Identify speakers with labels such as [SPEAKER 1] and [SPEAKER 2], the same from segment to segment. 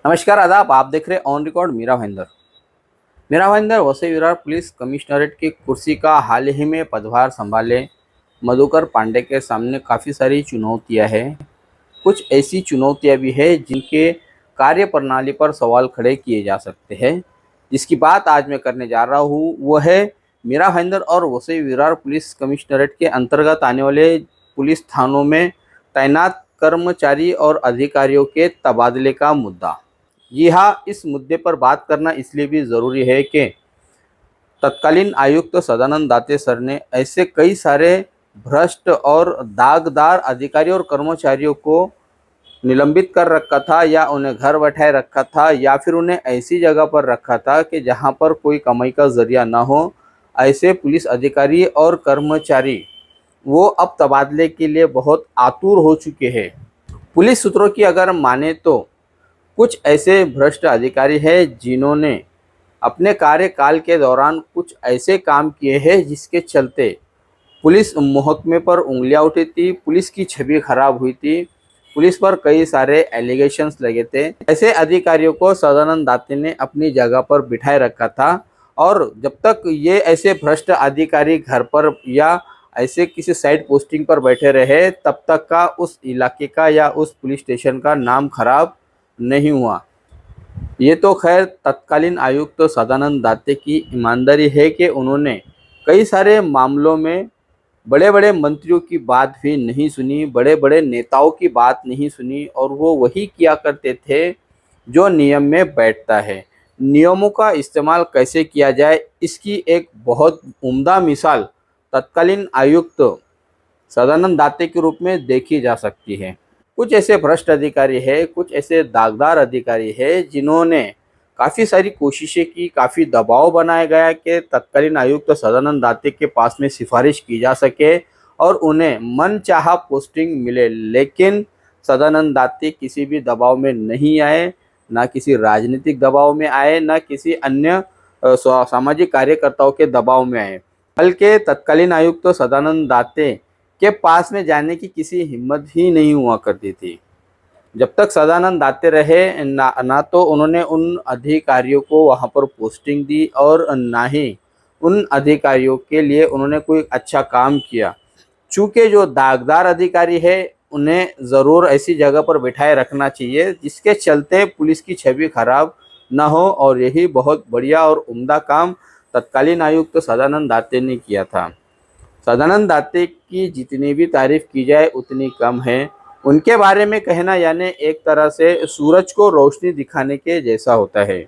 [SPEAKER 1] नमस्कार आदाब। आप देख रहे on record Mira Bhayandar Vasai Virar police commissionerate की कुर्सी का हाल ही में पदभार संभाले मधुकर पांडे के सामने काफ़ी सारी चुनौतियां हैं। कुछ ऐसी चुनौतियां भी है जिनके कार्य प्रणाली पर सवाल खड़े किए जा सकते हैं। जिसकी बात आज मैं करने जा रहा हूँ वो है मीरा भाईंदर और वसई विरार पुलिस कमिश्नरेट के अंतर्गत आने वाले पुलिस थानों में तैनात कर्मचारी और अधिकारियों के तबादले का मुद्दा। जी हाँ, इस मुद्दे पर बात करना इसलिए भी ज़रूरी है कि तत्कालीन आयुक्त सदानंद दाते सर ने ऐसे कई सारे भ्रष्ट और दागदार अधिकारी और कर्मचारियों को निलंबित कर रखा था, या उन्हें घर बैठाए रखा था, या फिर उन्हें ऐसी जगह पर रखा था कि जहां पर कोई कमाई का जरिया ना हो। ऐसे पुलिस अधिकारी और कर्मचारी वो अब तबादले के लिए बहुत आतुर हो चुके हैं। पुलिस सूत्रों की अगर माने तो कुछ ऐसे भ्रष्ट अधिकारी हैं जिन्होंने अपने कार्यकाल के दौरान कुछ ऐसे काम किए हैं जिसके चलते पुलिस महकमे पर उंगलियां उठी थी, पुलिस की छवि खराब हुई थी, पुलिस पर कई सारे एलिगेशंस लगे थे। ऐसे अधिकारियों को सदानंद दाते ने अपनी जगह पर बिठाए रखा था, और जब तक ये ऐसे भ्रष्ट अधिकारी घर पर या ऐसे किसी साइड पोस्टिंग पर बैठे रहे तब तक का उस इलाके का या उस पुलिस स्टेशन का नाम खराब नहीं हुआ। ये तो खैर तत्कालीन आयुक्त सदानंद दाते की ईमानदारी है कि उन्होंने कई सारे मामलों में बड़े बड़े मंत्रियों की बात भी नहीं सुनी, बड़े बड़े नेताओं की बात नहीं सुनी, और वो वही किया करते थे जो नियम में बैठता है। नियमों का इस्तेमाल कैसे किया जाए इसकी एक बहुत उम्दा मिसाल तत्कालीन आयुक्त सदानंद दाते के रूप में देखी जा सकती है। कुछ ऐसे भ्रष्ट अधिकारी है, कुछ ऐसे दागदार अधिकारी है जिन्होंने काफ़ी सारी कोशिशें की, काफ़ी दबाव बनाया गया कि तत्कालीन आयुक्त सदानंद दाते के पास में सिफारिश की जा सके और उन्हें मनचाहा पोस्टिंग मिले। लेकिन सदानंद दाते किसी भी दबाव में नहीं आए, ना किसी राजनीतिक दबाव में आए, ना किसी अन्य सामाजिक कार्यकर्ताओं के दबाव में आए, बल्कि तत्कालीन आयुक्त सदानंद दाते के पास में जाने की किसी हिम्मत ही नहीं हुआ करती थी। जब तक सदानंद दाते रहे ना तो उन्होंने उन अधिकारियों को वहाँ पर पोस्टिंग दी और ना ही उन अधिकारियों के लिए उन्होंने कोई अच्छा काम किया। चूँकि जो दागदार अधिकारी है उन्हें ज़रूर ऐसी जगह पर बिठाए रखना चाहिए जिसके चलते पुलिस की छवि खराब ना हो, और यही बहुत बढ़िया और उम्दा काम तत्कालीन आयुक्त सदानंद दाते ने किया था। सदानंद दाते की जितनी भी तारीफ की जाए उतनी कम है। उनके बारे में कहना यानी एक तरह से सूरज को रोशनी दिखाने के जैसा होता है।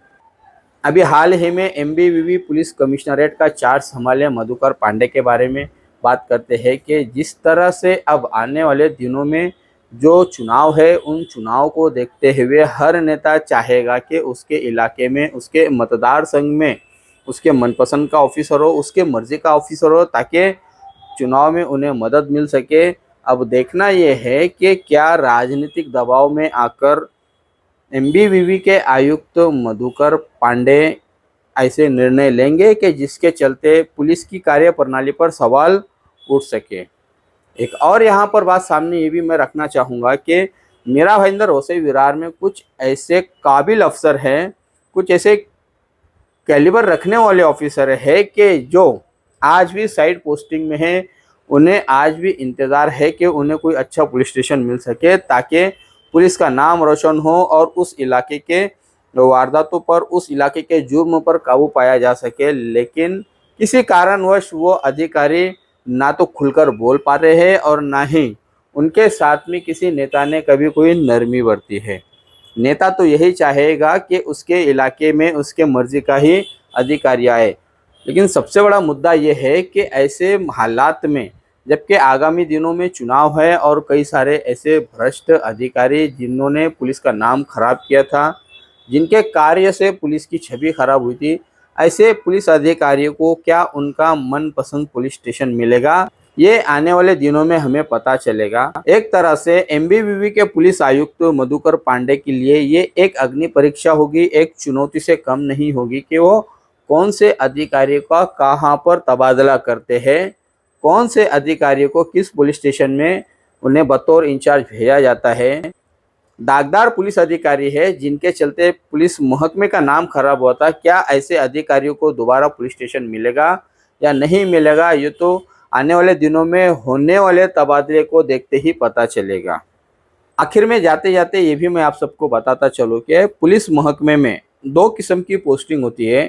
[SPEAKER 1] अभी हाल ही में एमबीवीवी पुलिस कमिश्नरेट का चार्ज संभाले मधुकर पांडे के बारे में बात करते हैं कि जिस तरह से अब आने वाले दिनों में जो चुनाव है उन चुनाव को देखते हुए हर नेता चाहेगा कि उसके इलाके में, उसके मतदार संघ में उसके मनपसंद का ऑफिसर हो, उसके मर्जी का ऑफिसर हो, ताकि चुनाव में उन्हें मदद मिल सके। अब देखना यह है कि क्या राजनीतिक दबाव में आकर एमबीवीवी के आयुक्त मधुकर पांडे ऐसे निर्णय लेंगे कि जिसके चलते पुलिस की कार्यप्रणाली पर सवाल उठ सके। एक और यहाँ पर बात सामने ये भी मैं रखना चाहूँगा कि मीरा भाईंदर वसई विरार में कुछ ऐसे काबिल अफसर हैं, कुछ ऐसे कैलिबर रखने वाले ऑफिसर है कि जो आज भी साइड पोस्टिंग में है। उन्हें आज भी इंतज़ार है कि उन्हें कोई अच्छा पुलिस स्टेशन मिल सके ताकि पुलिस का नाम रोशन हो और उस इलाके के वारदातों पर, उस इलाके के जुर्म पर काबू पाया जा सके। लेकिन किसी कारणवश वो अधिकारी ना तो खुलकर बोल पा रहे हैं और ना ही उनके साथ में किसी नेता ने कभी कोई नरमी बरती है। नेता तो यही चाहेगा कि उसके इलाके में उसके मर्जी का ही अधिकारी आए। लेकिन सबसे बड़ा मुद्दा ये है कि ऐसे हालात में, जबकि आगामी दिनों में चुनाव है और कई सारे ऐसे भ्रष्ट अधिकारी जिन्होंने पुलिस का नाम खराब किया था, जिनके कार्य से पुलिस की छवि खराब हुई थी, ऐसे पुलिस अधिकारियों को क्या उनका मनपसंद पुलिस स्टेशन मिलेगा, ये आने वाले दिनों में हमें पता चलेगा। एक तरह से एमबीवीवी के पुलिस आयुक्त मधुकर पांडे के लिए ये एक अग्नि परीक्षा होगी, एक चुनौती से कम नहीं होगी कि वो कौन से अधिकारी का कहाँ पर तबादला करते हैं, कौन से अधिकारियों को किस पुलिस स्टेशन में उन्हें बतौर इंचार्ज भेजा जाता है। दागदार पुलिस अधिकारी है जिनके चलते पुलिस महकमे का नाम खराब हुआ था, क्या ऐसे अधिकारियों को दोबारा पुलिस स्टेशन मिलेगा या नहीं मिलेगा, ये तो आने वाले दिनों में होने वाले तबादले को देखते ही पता चलेगा। आखिर में जाते जाते ये भी मैं आप सबको बताता चलूँ कि पुलिस महकमे में दो किस्म की पोस्टिंग होती है।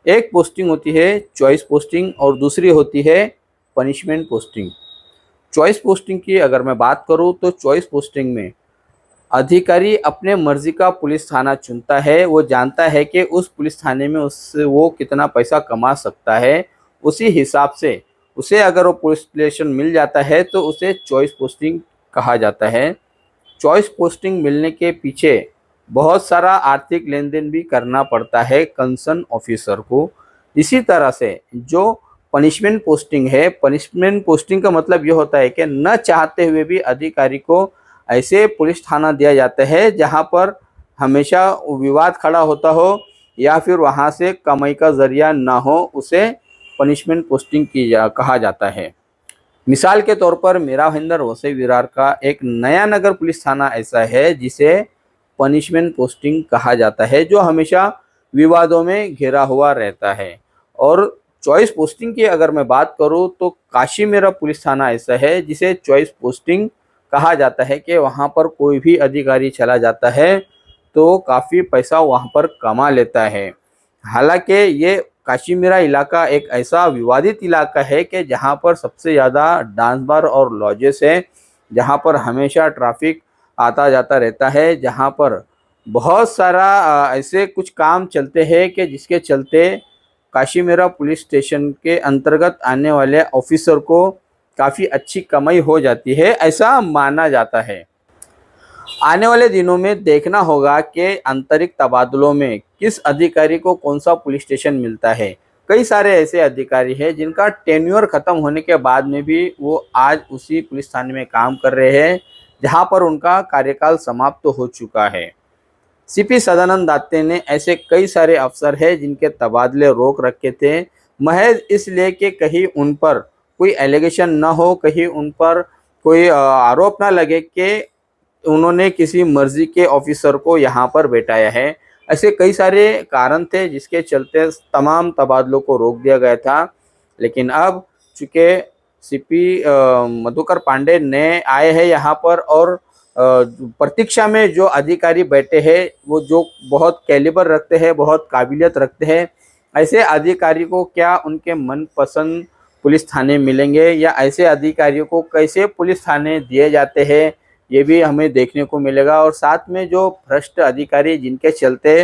[SPEAKER 1] एक पोस्टिंग होती है चॉइस पोस्टिंग और दूसरी होती है पनिशमेंट पोस्टिंग। चॉइस पोस्टिंग की अगर मैं बात करूँ तो चॉइस पोस्टिंग में अधिकारी अपने मर्जी का पुलिस थाना चुनता है। वो जानता है कि उस पुलिस थाने में उससे वो कितना पैसा कमा सकता है, उसी हिसाब से उसे अगर वो पुलिस स्टेशन मिल जाता है तो उसे चॉइस पोस्टिंग कहा जाता है। चॉइस पोस्टिंग मिलने के पीछे बहुत सारा आर्थिक लेन देन भी करना पड़ता है कंसर्न ऑफिसर को। इसी तरह से जो पनिशमेंट पोस्टिंग है, पनिशमेंट पोस्टिंग का मतलब ये होता है कि न चाहते हुए भी अधिकारी को ऐसे पुलिस थाना दिया जाता है जहां पर हमेशा विवाद खड़ा होता हो या फिर वहां से कमाई का जरिया ना हो, उसे पनिशमेंट पोस्टिंग कहा जाता है। मिसाल के तौर पर मेरा भाईंदर वसई विरार का एक नया नगर पुलिस थाना ऐसा है जिसे पनिशमेंट पोस्टिंग कहा जाता है, जो हमेशा विवादों में घिरा हुआ रहता है। और चॉइस पोस्टिंग की अगर मैं बात करूं तो काशी मेरा पुलिस थाना ऐसा है जिसे चॉइस पोस्टिंग कहा जाता है कि वहां पर कोई भी अधिकारी चला जाता है तो काफ़ी पैसा वहां पर कमा लेता है। हालांकि ये काशीमीरा इलाका एक ऐसा विवादित इलाका है कि जहां पर सबसे ज़्यादा डांस बार और लॉजेस है, जहां पर हमेशा ट्रैफिक आता जाता रहता है, जहां पर बहुत सारा ऐसे कुछ काम चलते हैं कि जिसके चलते काशीमीरा पुलिस स्टेशन के अंतर्गत आने वाले ऑफिसर को काफ़ी अच्छी कमाई हो जाती है, ऐसा माना जाता है। आने वाले दिनों में देखना होगा कि आंतरिक तबादलों में किस अधिकारी को कौन सा पुलिस स्टेशन मिलता है। कई सारे ऐसे अधिकारी हैं जिनका टेन्योर खत्म होने के बाद में भी वो आज उसी पुलिस थाने में काम कर रहे हैं जहां पर उनका कार्यकाल समाप्त तो हो चुका है। सीपी सदानंद दाते ने ऐसे कई सारे अफसर हैं जिनके तबादले रोक रखे थे, महज इसलिए कि कहीं उन पर कोई एलिगेशन ना हो, कहीं उन पर कोई आरोप ना लगे कि उन्होंने किसी मर्जी के ऑफिसर को यहाँ पर बैठाया है। ऐसे कई सारे कारण थे जिसके चलते तमाम तबादलों को रोक दिया गया था। लेकिन अब चूँकि सीपी मधुकर पांडे नए आए हैं यहाँ पर और प्रतीक्षा में जो अधिकारी बैठे हैं वो जो बहुत कैलिबर रखते हैं, बहुत काबिलियत रखते हैं, ऐसे अधिकारी को क्या उनके मनपसंद पुलिस थाने मिलेंगे या ऐसे अधिकारियों को कैसे पुलिस थाने दिए जाते हैं, ये भी हमें देखने को मिलेगा। और साथ में जो भ्रष्ट अधिकारी जिनके चलते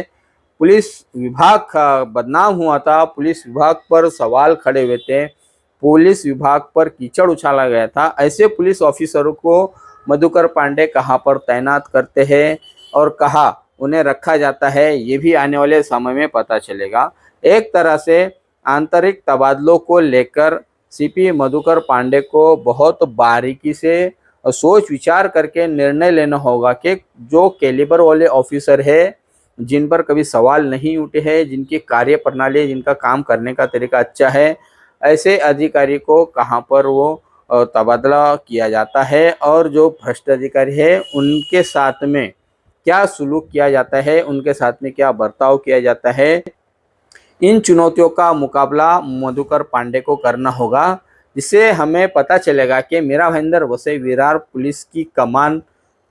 [SPEAKER 1] पुलिस विभाग का बदनाम हुआ था, पुलिस विभाग पर सवाल खड़े हुए थे, पुलिस विभाग पर कीचड़ उछाला गया था, ऐसे पुलिस ऑफिसरों को मधुकर पांडे कहाँ पर तैनात करते हैं और कहाँ उन्हें रखा जाता है, ये भी आने वाले समय में पता चलेगा। एक तरह से आंतरिक तबादलों को लेकर सीपी मधुकर पांडे को बहुत बारीकी से सोच विचार करके निर्णय लेना होगा कि जो कैलिबर वाले ऑफिसर है, जिन पर कभी सवाल नहीं उठे हैं, जिनकी कार्य प्रणाली, जिनका काम करने का तरीका अच्छा है, ऐसे अधिकारी को कहाँ पर वो तबादला किया जाता है और जो भ्रष्ट अधिकारी है उनके साथ में क्या सुलूक किया जाता है, उनके साथ में क्या बर्ताव किया जाता है। इन चुनौतियों का मुकाबला मधुकर पांडे को करना होगा, जिससे हमें पता चलेगा कि मेरा भाईंदर वसई विरार पुलिस की कमान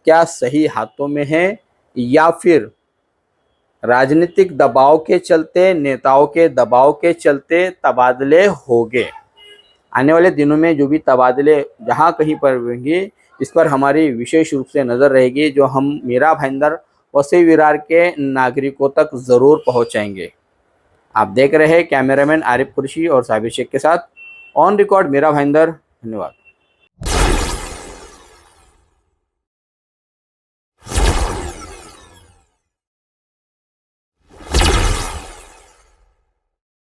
[SPEAKER 1] क्या सही हाथों में है या फिर राजनीतिक दबाव के चलते, नेताओं के दबाव के चलते तबादले होंगे। आने वाले दिनों में जो भी तबादले जहाँ कहीं पर होंगे, इस पर हमारी विशेष रूप से नज़र रहेगी, जो हम मेरा भाईंदर वसई विरार के नागरिकों तक ज़रूर पहुँचाएंगे। आप देख रहे हैं कैमरामैन आरिफ कुरशी और साबिर शेख के साथ ऑन रिकॉर्ड मेरा भाईंदर। धन्यवाद।